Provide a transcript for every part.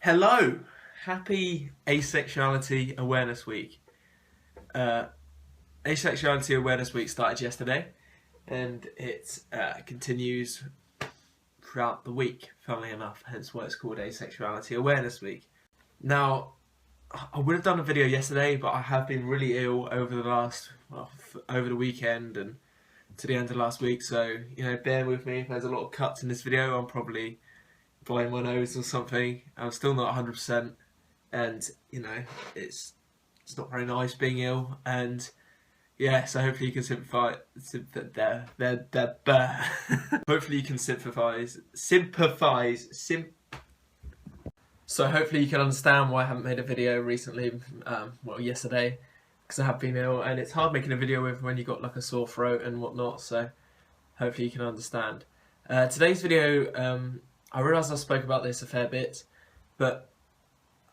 Hello! Happy Asexuality Awareness Week. Uh, Asexuality Awareness Week started yesterday and it continues throughout the week, funnily enough, hence why it's called Asexuality Awareness Week. Now, I would have done a video yesterday, but I have been really ill over over the weekend and to the end of last week, so, bear with me if there's a lot of cuts in this video. I'm probably blowing my nose or something. I'm still not 100%, and it's not very nice being ill. And yeah, so hopefully you can hopefully you can so hopefully you can understand why I haven't made a video recently. Well, yesterday, because I have been ill, and it's hard making a video with when you got like a sore throat and whatnot. So hopefully you can understand. Today's video, I realise I spoke about this a fair bit, but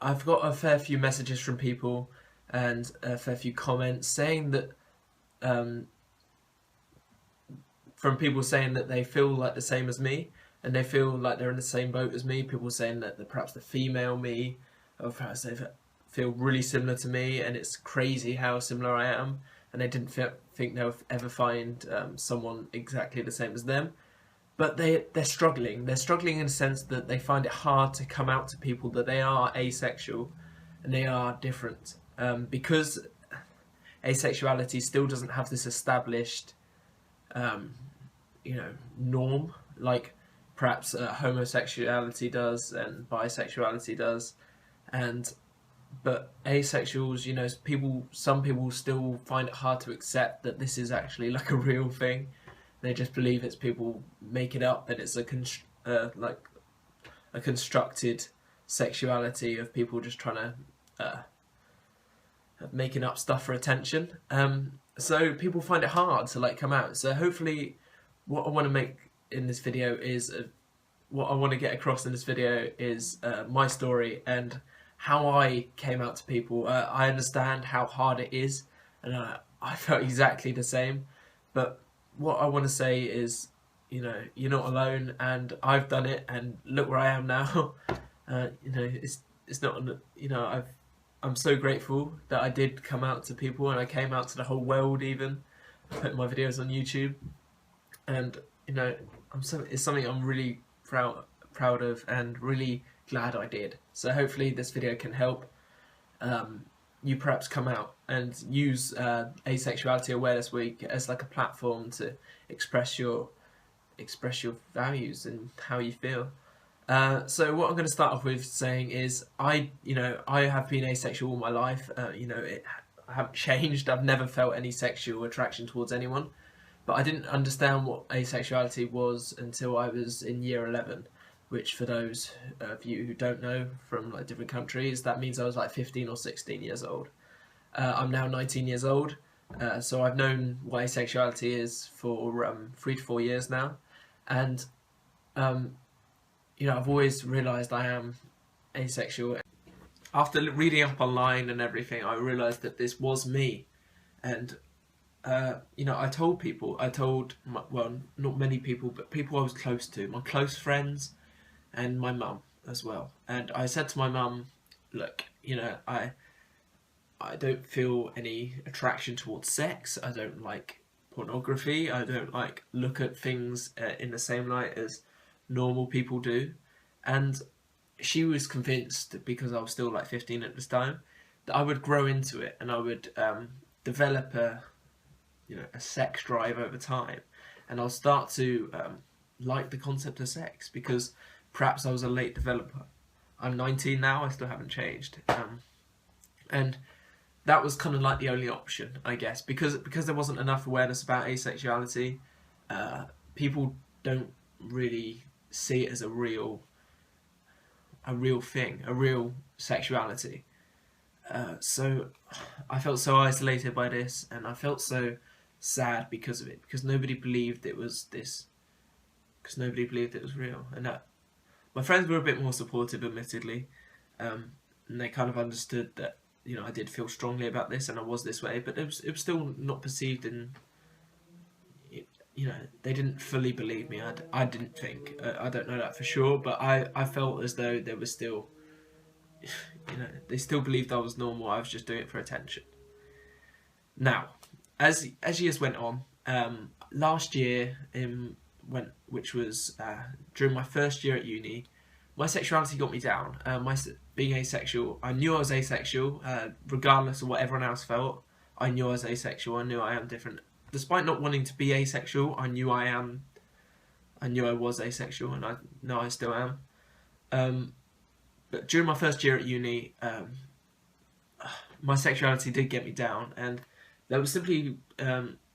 I've got a fair few messages from people and a fair few comments saying that, from people saying that they feel like the same as me and they feel like they're in the same boat as me. People saying that perhaps the female me, or perhaps they feel really similar to me, and it's crazy how similar I am, and they didn't think they'll ever find someone exactly the same as them. But they're struggling. They're struggling in the sense that they find it hard to come out to people that they are asexual and they are different, because asexuality still doesn't have this established, norm like perhaps homosexuality does and bisexuality does, but asexuals, some people still find it hard to accept that this is actually like a real thing. They just believe it's people make it up, that it's like a constructed sexuality of people just trying to making up stuff for attention. So people find it hard to come out. So hopefully, what I want to make in this video is what I want to get across in this video is my story and how I came out to people. I understand how hard it is, and I felt exactly the same, but what I want to say is, you're not alone, and I've done it, and look where I am now. It's not, I'm so grateful that I did come out to people, and I came out to the whole world even. I put my videos on YouTube, and it's something I'm really proud of and really glad I did. So hopefully this video can help you perhaps come out and use Asexuality Awareness Week as like a platform to express your values and how you feel. So what I'm going to start off with saying is I have been asexual all my life. I haven't changed. I've never felt any sexual attraction towards anyone, but I didn't understand what asexuality was until I was in year 11. Which, for those of you who don't know from different countries, that means I was 15 or 16 years old. I'm now 19 years old, so I've known what asexuality is for 3 to 4 years now, and I've always realised I am asexual. After reading up online and everything, I realised that this was me, and I told people. Well, not many people, but people I was close to, my close friends, and my mum as well. And I said to my mum, look, I don't feel any attraction towards sex. I don't like pornography. I don't look at things in the same light as normal people do. And she was convinced, because I was still 15 at this time, that I would grow into it and I would develop a sex drive over time, and I'll start to like the concept of sex, because perhaps I was a late developer. I'm 19 now, I still haven't changed. And that was kind of the only option, I guess, because there wasn't enough awareness about asexuality. People don't really see it as a real thing, a real sexuality. So I felt so isolated by this, and I felt so sad because of it, because nobody believed it was this, because nobody believed it was real. And my friends were a bit more supportive, admittedly, and they kind of understood that I did feel strongly about this and I was this way, but it was still not perceived, and they didn't fully believe me. I didn't think, I don't know that for sure, but I felt as though there was still they still believed I was normal. I was just doing it for attention. Now, as years went on, last year, which was during my first year at uni, my sexuality got me down. Being asexual, I knew I was asexual, regardless of what everyone else felt. I knew I was asexual. I knew I am different. Despite not wanting to be asexual, I knew I am. I knew I was asexual, and I know I still am. But during my first year at uni, my sexuality did get me down, and that was simply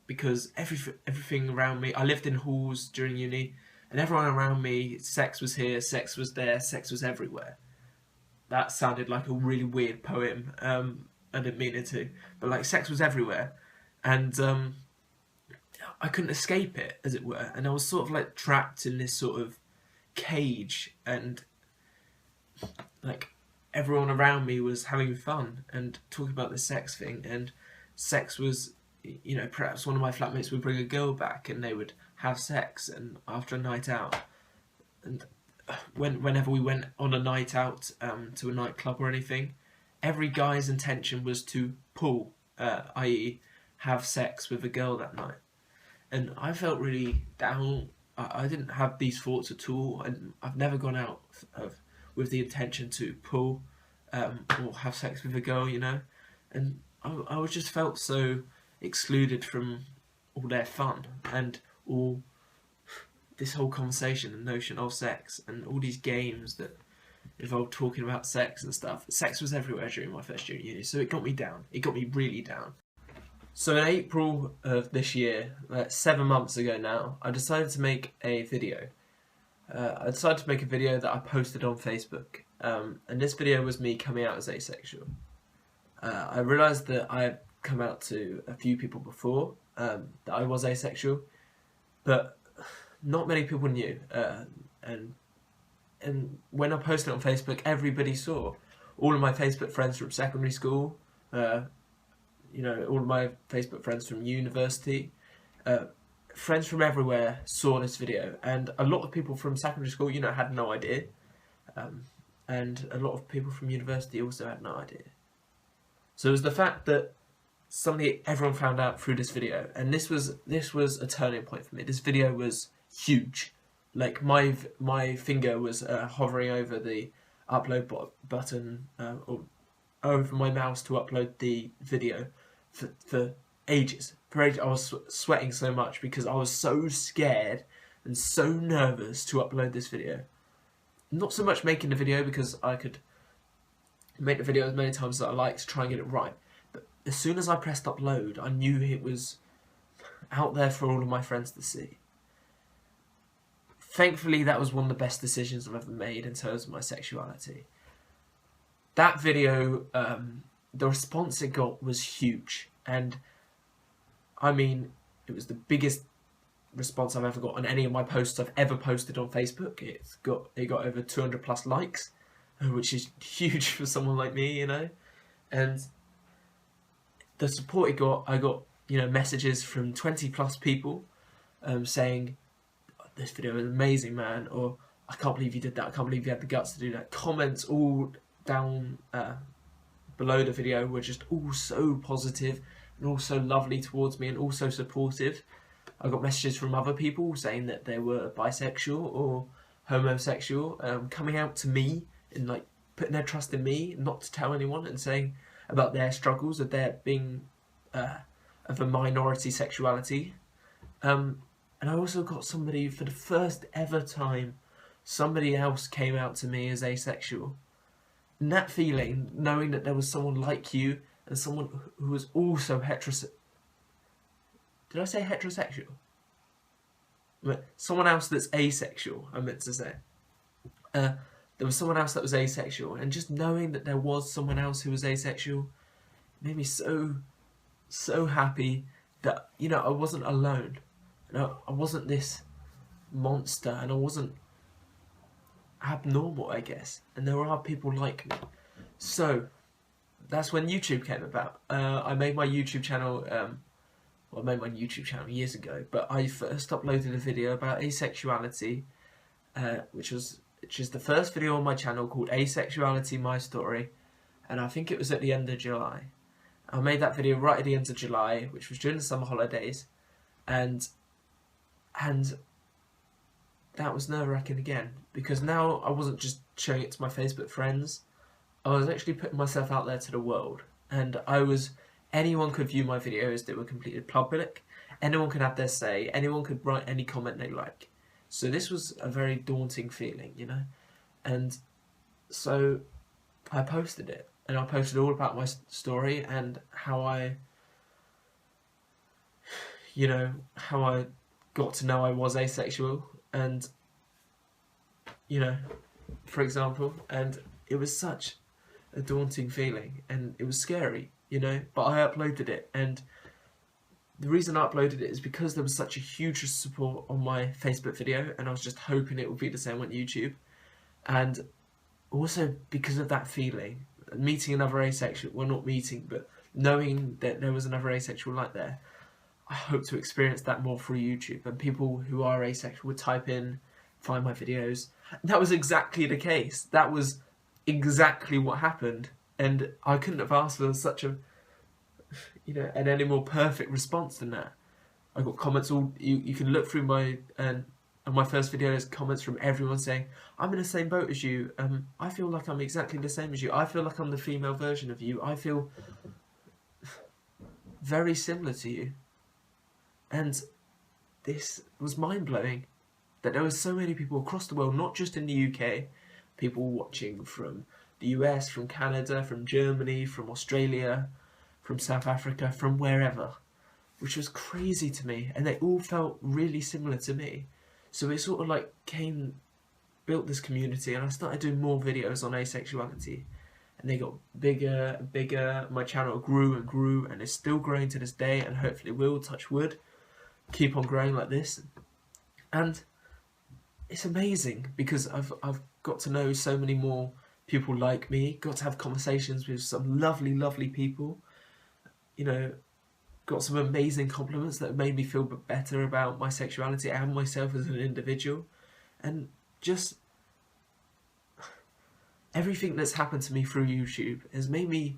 because everything around me. I lived in halls during uni, and everyone around me, sex was here, sex was there, sex was everywhere. That sounded like a really weird poem. I didn't mean it to, but like sex was everywhere, and I couldn't escape it, as it were, and I was sort of like trapped in this sort of cage, and like everyone around me was having fun and talking about the sex thing, and sex was, perhaps one of my flatmates would bring a girl back and they would have sex, and after a night out, and whenever we went on a night out to a nightclub or anything, every guy's intention was to pull, i.e. have sex with a girl that night. And I felt really down. I didn't have these thoughts at all, and I've never gone out with the intention to pull or have sex with a girl, and I was just felt so excluded from all their fun and all this whole conversation and notion of sex and all these games that involved talking about sex and stuff. Sex was everywhere during my first year at uni, so it got me down. It got me really down. So in April of this year, 7 months ago now, I decided to make a video. I decided to make a video that I posted on Facebook, and this video was me coming out as asexual. I realised that I had come out to a few people before, that I was asexual, but not many people knew. And when I posted it on Facebook, everybody saw. All of my Facebook friends from secondary school, all of my Facebook friends from university, friends from everywhere saw this video, and a lot of people from secondary school, had no idea, and a lot of people from university also had no idea. So it was the fact that suddenly everyone found out through this video, and this was a turning point for me. This video was huge. Like my finger was hovering over the upload button, or over my mouse to upload the video for ages. For ages, I was sweating so much because I was so scared and so nervous to upload this video. Not so much making the video, because I could make the video as many times as I liked to try and get it right. But as soon as I pressed upload, I knew it was out there for all of my friends to see. Thankfully, that was one of the best decisions I've ever made in terms of my sexuality. That video, the response it got was huge, and I mean, it was the biggest response I've ever got on any of my posts I've ever posted on Facebook. It got over 200 plus likes, which is huge for someone like me, and the support it got, I got messages from 20 plus people saying, "This video is amazing, man," or "I can't believe you did that, I can't believe you had the guts to do that." Comments all down below the video were just all so positive and all so lovely towards me and all so supportive. I got messages from other people saying that they were bisexual or homosexual, coming out to me and like putting their trust in me not to tell anyone, and saying about their struggles of their being of a minority sexuality. And I also got somebody, for the first ever time, somebody else came out to me as asexual. And that feeling, knowing that there was someone like you and someone who was also heterosexual. Did I say heterosexual? Someone else that's asexual, I meant to say. There was someone else that was asexual, and just knowing that there was someone else who was asexual made me so happy that, I wasn't alone. I wasn't this monster, and I wasn't abnormal, I guess, and there are people like me. So that's when YouTube came about. I made my YouTube channel, I made my YouTube channel years ago, but I first uploaded a video about asexuality, which was which is the first video on my channel called Asexuality My Story, and I think it was at the end of July. I made that video right at the end of July, which was during the summer holidays, and that was nerve-wracking again, because now I wasn't just showing it to my Facebook friends, I was actually putting myself out there to the world, and anyone could view my videos, they were completely public, anyone could have their say, anyone could write any comment they like. So this was a very daunting feeling, you know, and so I posted it, and I posted all about my story and how I got to know I was asexual, and, you know, for example, and it was such a daunting feeling, and it was scary, you know, but I uploaded it, and the reason I uploaded it is because there was such a huge support on my Facebook video, and I was just hoping it would be the same on YouTube, and also because of that feeling, meeting another asexual, well, not meeting, but knowing that there was another asexual like there, I hope to experience that more through YouTube, and people who are asexual would type in, find my videos. That was exactly the case. That was exactly what happened, and I couldn't have asked for such a, you know, an any more perfect response than that. I got comments all, you can look through my, on my first video, there's comments from everyone saying, I'm in the same boat as you, I feel like I'm exactly the same as you, I feel like I'm the female version of you, I feel very similar to you. And this was mind-blowing, that there were so many people across the world, not just in the UK, people watching from the US, from Canada, from Germany, from Australia, from South Africa, from wherever, which was crazy to me, and they all felt really similar to me. So it sort of like built this community, and I started doing more videos on asexuality, and they got bigger and bigger. My channel grew and grew, and it's still growing to this day, and hopefully will, touch wood, keep on growing like this. And it's amazing because I've got to know so many more people like me, got to have conversations with some lovely people, you know, got some amazing compliments that made me feel better about my sexuality and myself as an individual, and just everything that's happened to me through YouTube has made me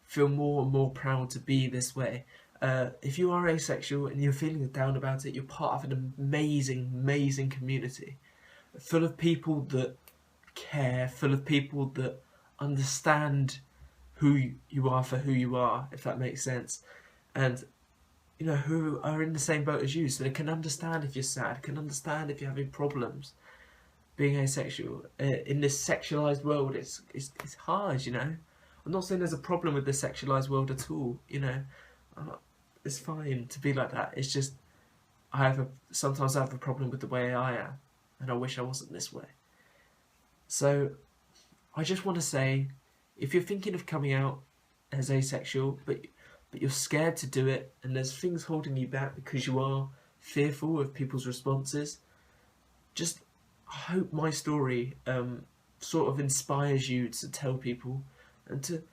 feel more and more proud to be this way. If you are asexual and you're feeling down about it, you're part of an amazing community, full of people that care, full of people that understand who you are for who you are, if that makes sense, and, you know, who are in the same boat as you, so they can understand if you're sad, can understand if you're having problems being asexual. In this sexualized world, it's hard, you know. I'm not saying there's a problem with the sexualized world at all, you know. It's fine to be like that. It's just sometimes I have a problem with the way I am, and I wish I wasn't this way. So I just want to say, if you're thinking of coming out as asexual, but you're scared to do it, and there's things holding you back because you are fearful of people's responses, just hope my story sort of inspires you to tell people and to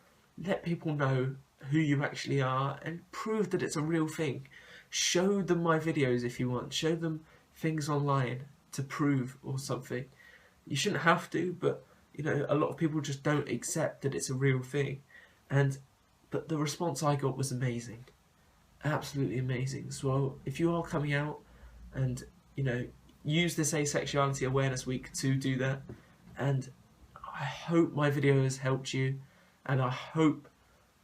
let people know who you actually are, and prove that it's a real thing. Show them my videos if you want, show them things online to prove or something. You shouldn't have to, but, you know, a lot of people just don't accept that it's a real thing. But the response I got was amazing, absolutely amazing. So if you are coming out, and, you know, use this Asexuality Awareness Week to do that, and I hope my video has helped you, and I hope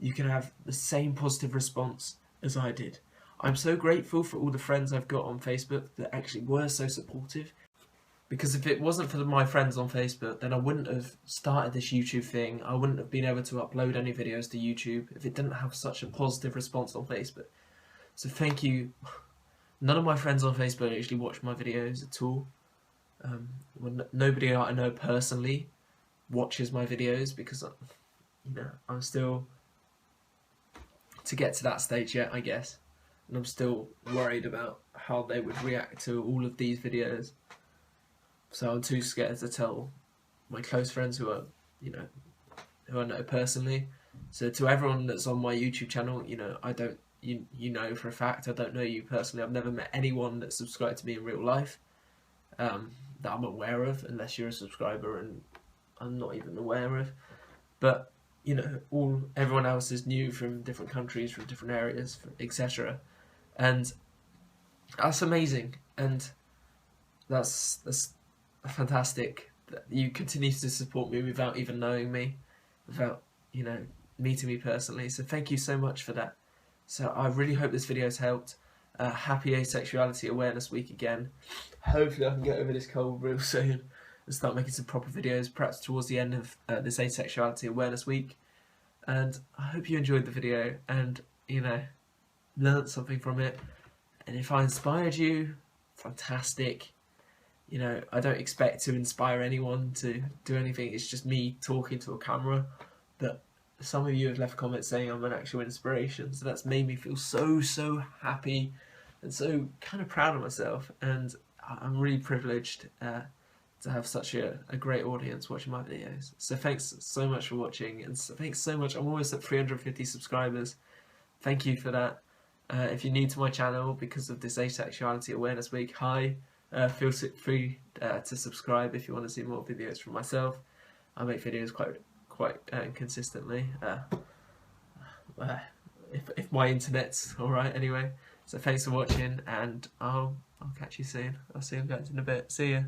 you can have the same positive response as I did. I'm so grateful for all the friends I've got on Facebook that actually were so supportive, because if it wasn't for my friends on Facebook, then I wouldn't have started this YouTube thing. I wouldn't have been able to upload any videos to YouTube if it didn't have such a positive response on Facebook. So thank you. None of my friends on Facebook actually watch my videos at all. Nobody I know personally watches my videos, because, you know, I'm still to get to that stage yet, I guess, and I'm still worried about how they would react to all of these videos. So I'm too scared to tell my close friends who are, you know, who I know personally. So to everyone that's on my YouTube channel, you know, I don't, you know for a fact, I don't know you personally. I've never met anyone that subscribed to me in real life. that I'm aware of, unless you're a subscriber and I'm not even aware of. But you know, everyone else is new from different countries, from different areas, etc. And that's amazing, and that's fantastic that you continue to support me without even knowing me, without meeting me personally. So thank you so much for that. So I really hope this video has helped. Happy Asexuality Awareness Week again. Hopefully I can get over this cold real soon and start making some proper videos, perhaps towards the end of this Asexuality Awareness Week. And I hope you enjoyed the video and, learnt something from it. And if I inspired you, fantastic. I don't expect to inspire anyone to do anything. It's just me talking to a camera. But some of you have left comments saying I'm an actual inspiration. So that's made me feel so happy and so kind of proud of myself. And I'm really privileged to have such a great audience watching my videos. So thanks so much for watching. And thanks so much. I'm almost at 350 subscribers. Thank you for that. If you're new to my channel because of this Asexuality Awareness Week, hi. Feel free to subscribe if you want to see more videos from myself. I make videos quite consistently. If my internet's alright anyway. So thanks for watching, and I'll catch you soon. I'll see you guys in a bit. See ya.